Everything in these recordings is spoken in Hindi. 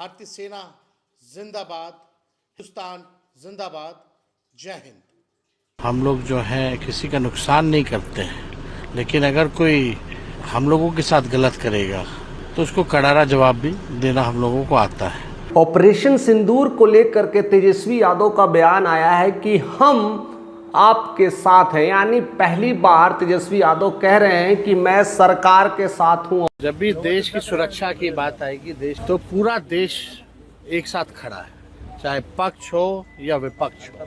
भारतीय सेना जिंदाबाद, हिंदुस्तान जिंदाबाद, जय हिंद। हम लोग जो है किसी का नुकसान नहीं करते हैं, लेकिन अगर कोई हम लोगों के साथ गलत करेगा तो उसको करारा जवाब भी देना हम लोगों को आता है। ऑपरेशन सिंदूर को लेकर के तेजस्वी यादव का बयान आया है कि हम आपके साथ हैं, यानी पहली बार तेजस्वी यादव कह रहे हैं कि मैं सरकार के साथ हूं। जब भी देश की सुरक्षा की बात आएगी देश तो पूरा देश एक साथ खड़ा है, चाहे पक्ष हो या विपक्ष हो,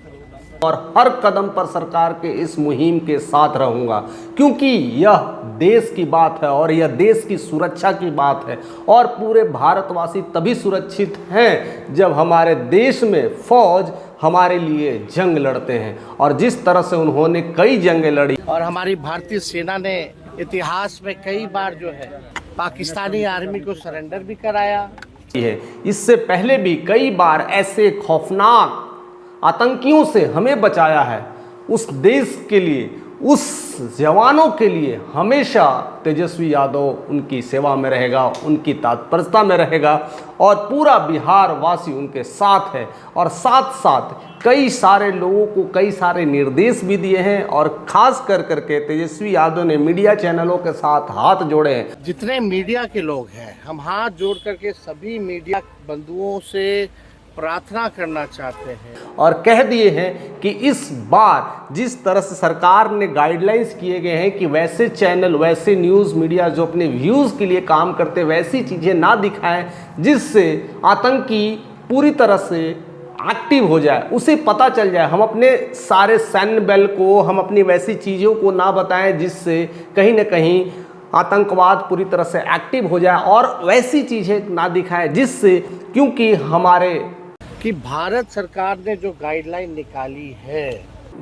और हर कदम पर सरकार के इस मुहिम के साथ रहूंगा, क्योंकि यह देश की बात है और यह देश की सुरक्षा की बात है। और पूरे भारतवासी तभी सुरक्षित हैं जब हमारे देश में फौज हमारे लिए जंग लड़ते हैं, और जिस तरह से उन्होंने कई जंगें लड़ी और हमारी भारतीय सेना ने इतिहास में कई बार जो है पाकिस्तानी आर्मी को सरेंडर भी कराया है। इससे पहले भी कई बार ऐसे खौफनाक आतंकियों से हमें बचाया है। उस देश के लिए, उस जवानों के लिए हमेशा तेजस्वी यादव उनकी सेवा में रहेगा, उनकी तत्परता में रहेगा, और पूरा बिहार वासी उनके साथ है। और साथ साथ कई सारे लोगों को कई सारे निर्देश भी दिए हैं, और खास कर करके तेजस्वी यादव ने मीडिया चैनलों के साथ हाथ जोड़े हैं। जितने मीडिया के लोग हैं, हम हाथ जोड़ करके सभी मीडिया बंधुओं से प्रार्थना करना चाहते हैं और कह दिए हैं कि इस बार जिस तरह से सरकार ने गाइडलाइंस किए गए हैं कि वैसे चैनल, वैसे न्यूज़ मीडिया जो अपने व्यूज़ के लिए काम करते वैसी चीज़ें ना दिखाएं जिससे आतंकी पूरी तरह से एक्टिव हो जाए, उसे पता चल जाए। हम अपने सारे सैन्य बल को, हम अपनी वैसी चीज़ों को ना बताएं जिससे कहीं ना कहीं आतंकवाद पूरी तरह से एक्टिव हो जाए, और वैसी चीज़ें ना दिखाएं जिससे, क्योंकि हमारे कि भारत सरकार ने जो गाइडलाइन निकाली है,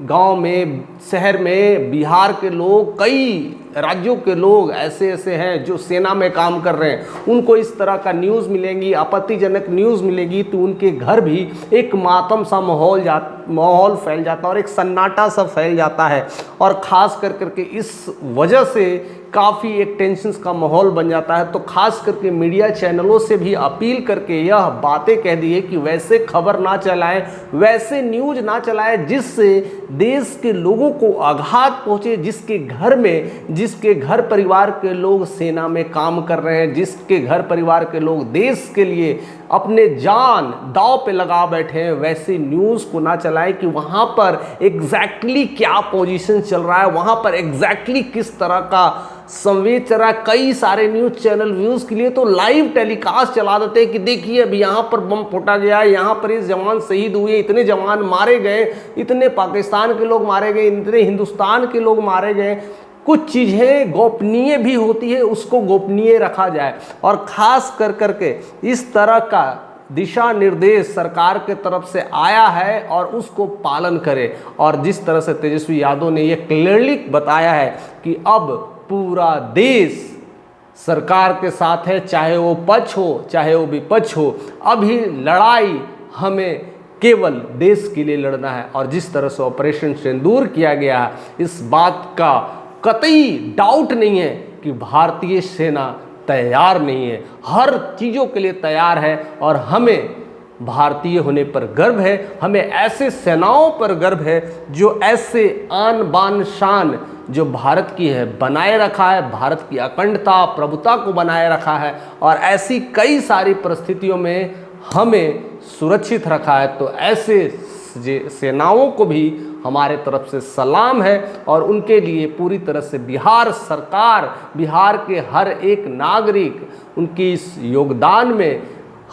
गांव में, शहर में बिहार के लोग, कई राज्यों के लोग ऐसे ऐसे हैं जो सेना में काम कर रहे हैं, उनको इस तरह का न्यूज़ मिलेंगी, आपत्तिजनक न्यूज़ मिलेगी, तो उनके घर भी एक मातम सा माहौल फैल जाता है और एक सन्नाटा सा फैल जाता है। और ख़ास कर करके इस वजह से काफ़ी एक टेंशन का माहौल बन जाता है। तो खास करके मीडिया चैनलों से भी अपील करके यह बातें कह दी है कि वैसे खबर ना चलाएं, वैसे न्यूज़ ना चलाएं जिससे देश के लोगों को आघात पहुंचे, जिसके घर परिवार के लोग सेना में काम कर रहे हैं, जिसके घर परिवार के लोग देश के लिए अपने जान दांव पे लगा बैठे हैं, वैसे न्यूज़ को ना चलाएं कि वहाँ पर एग्जैक्टली क्या पोजीशन चल रहा है, वहाँ पर एग्जैक्टली किस तरह का संवेद चल रहा है। कई सारे न्यूज़ चैनल व्यूज़ के लिए तो लाइव टेलीकास्ट चला देते हैं कि देखिए अभी यहाँ पर बम फूटा गया, यहाँ पर इस जवान शहीद हुए, इतने जवान मारे गए, इतने पाकिस्तान के लोग मारे गए, इतने हिंदुस्तान के लोग मारे गए। कुछ चीज़ें गोपनीय भी होती है, उसको गोपनीय रखा जाए। और ख़ास कर करके इस तरह का दिशा निर्देश सरकार के तरफ से आया है और उसको पालन करे। और जिस तरह से तेजस्वी यादव ने ये क्लियरली बताया है कि अब पूरा देश सरकार के साथ है, चाहे वो पक्ष हो चाहे वो विपक्ष हो। अभी लड़ाई हमें केवल देश के लिए लड़ना है। और जिस तरह से ऑपरेशन सिंदूर किया गया है, इस बात का कतई डाउट नहीं है कि भारतीय सेना तैयार नहीं है, हर चीज़ों के लिए तैयार है। और हमें भारतीय होने पर गर्व है, हमें ऐसे सेनाओं पर गर्व है जो ऐसे आन बान शान जो भारत की है बनाए रखा है, भारत की अखंडता प्रभुता को बनाए रखा है, और ऐसी कई सारी परिस्थितियों में हमें सुरक्षित रखा है। तो ऐसे सेनाओं को भी हमारे तरफ से सलाम है, और उनके लिए पूरी तरह से बिहार सरकार, बिहार के हर एक नागरिक उनकी इस योगदान में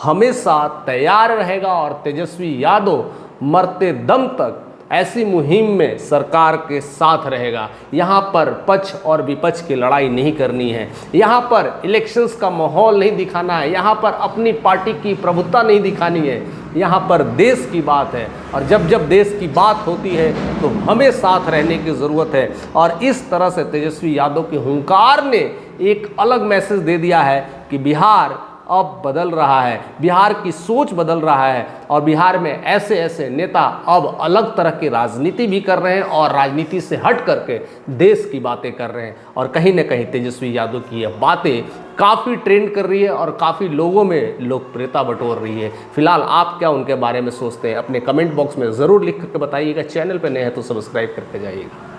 हमेशा तैयार रहेगा। और तेजस्वी यादव मरते दम तक ऐसी मुहिम में सरकार के साथ रहेगा। यहाँ पर पक्ष और विपक्ष की लड़ाई नहीं करनी है, यहाँ पर इलेक्शंस का माहौल नहीं दिखाना है, यहाँ पर अपनी पार्टी की प्रभुता नहीं दिखानी है, यहाँ पर देश की बात है। और जब जब देश की बात होती है तो हमें साथ रहने की ज़रूरत है। और इस तरह से तेजस्वी यादव के हुंकार ने एक अलग मैसेज दे दिया है कि बिहार अब बदल रहा है, बिहार की सोच बदल रहा है, और बिहार में ऐसे ऐसे नेता अब अलग तरह की राजनीति भी कर रहे हैं और राजनीति से हट करके देश की बातें कर रहे हैं। और कहीं न कहीं तेजस्वी यादव की यह बातें काफ़ी ट्रेंड कर रही है और काफ़ी लोगों में लोकप्रियता बटोर रही है। फिलहाल आप क्या उनके बारे में सोचते हैं अपने कमेंट बॉक्स में ज़रूर लिख करके बताइएगा। चैनल पर नए हैं तो सब्सक्राइब करके जाइएगा।